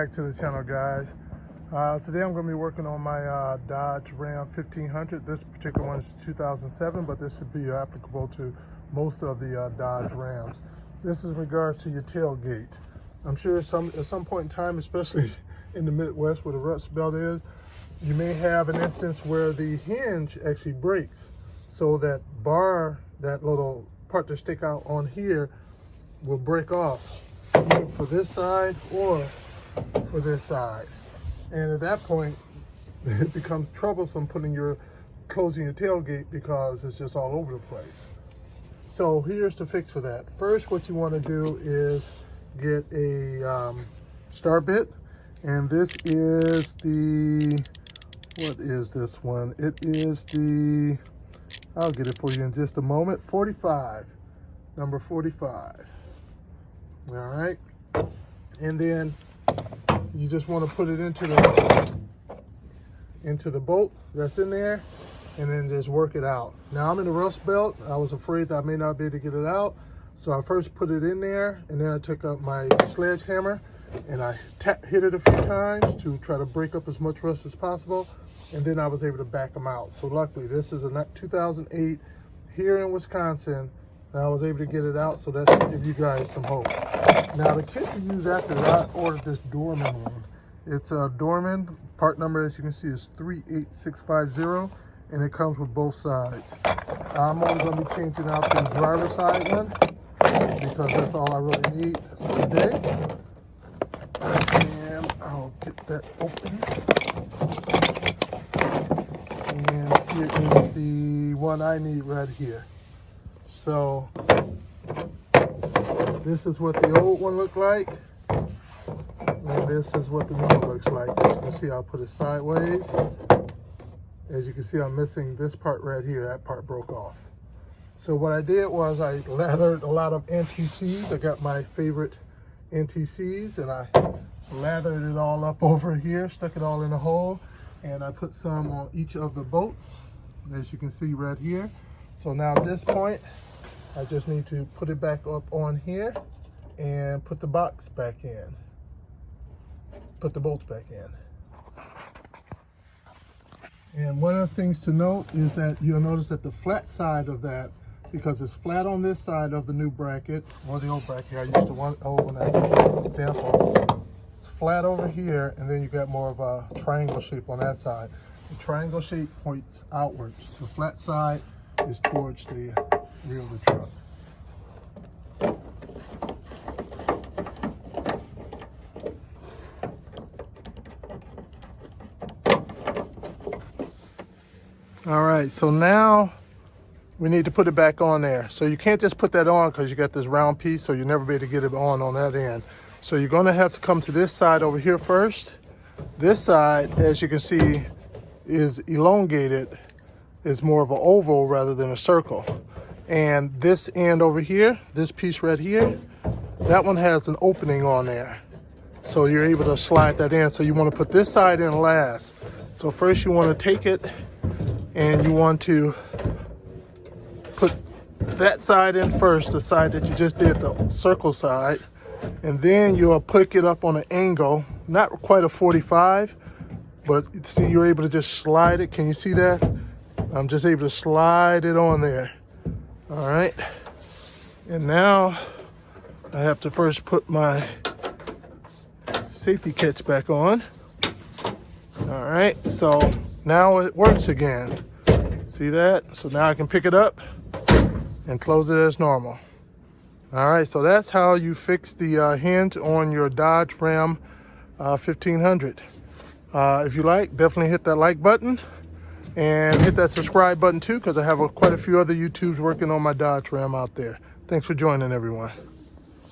back to the channel, guys. Today I'm going to be working on my Dodge Ram 1500. This particular one is 2007, but this should be applicable to most of the Dodge Rams. This is in regards to your tailgate. I'm sure at some point in time, especially in the Midwest where the rust belt is, you may have an instance where the hinge actually breaks. So that bar, that little part that stick out on here, will break off, either for this side or for this side. And at that point, it becomes troublesome closing your tailgate because it's just all over the place. So here's the fix for that. First, what you want to do is get a star bit, and this is what is this one? It is the, I'll get it for you in just a moment, 45, number 45. All right, and then you just want to put it into the bolt that's in there, and then just work it out. Now I'm in the rust belt. I was afraid that I may not be able to get it out, so I first put it in there, and then I took up my sledgehammer and I hit it a few times to try to break up as much rust as possible, and then I was able to back them out. So luckily, this is a 2008 here in Wisconsin, and I was able to get it out, so that should give you guys some hope. Now the kit you use after that, I ordered this Dorman one. It's a Dorman, part number as you can see is 38650, and it comes with both sides. I'm only going to be changing out the driver's side one because that's all I really need today. And I'll get that open. And here is the one I need right here. So this is what the old one looked like, and this is what the new one looks like. As you can see, I'll put it sideways. As you can see, I'm missing this part right here. That part broke off. So what I did was I lathered a lot of NTCs. I got my favorite NTCs, and I lathered it all up over here, stuck it all in a hole, and I put some on each of the bolts, as you can see right here. So now at this point, I just need to put it back up on here and put the box back in. Put the bolts back in. And one of the things to note is that you'll notice that the flat side of that, because it's flat on this side of the new bracket, or the old bracket, I used the old one as an example. It's flat over here, and then you got more of a triangle shape on that side. The triangle shape points outwards. The flat side is towards the rear of the truck. All right, so now we need to put it back on there. So you can't just put that on because you got this round piece, so you'll never be able to get it on that end. So you're gonna have to come to this side over here first. This side, as you can see, is elongated. Is more of an oval rather than a circle. And this end over here, this piece right here, that one has an opening on there. So you're able to slide that in. So you want to put this side in last. So first you want to take it and you want to put that side in first, the side that you just did, the circle side. And then you'll pick it up on an angle, not quite a 45, but see, you're able to just slide it. Can you see that? I'm just able to slide it on there. All right. And now I have to first put my safety catch back on. All right. So now it works again. See that? So now I can pick it up and close it as normal. All right. So that's how you fix the hinge on your Dodge Ram 1500. If you like, definitely hit that like button. And hit that subscribe button too, because I have quite a few other YouTubes working on my Dodge Ram out there. Thanks for joining, everyone.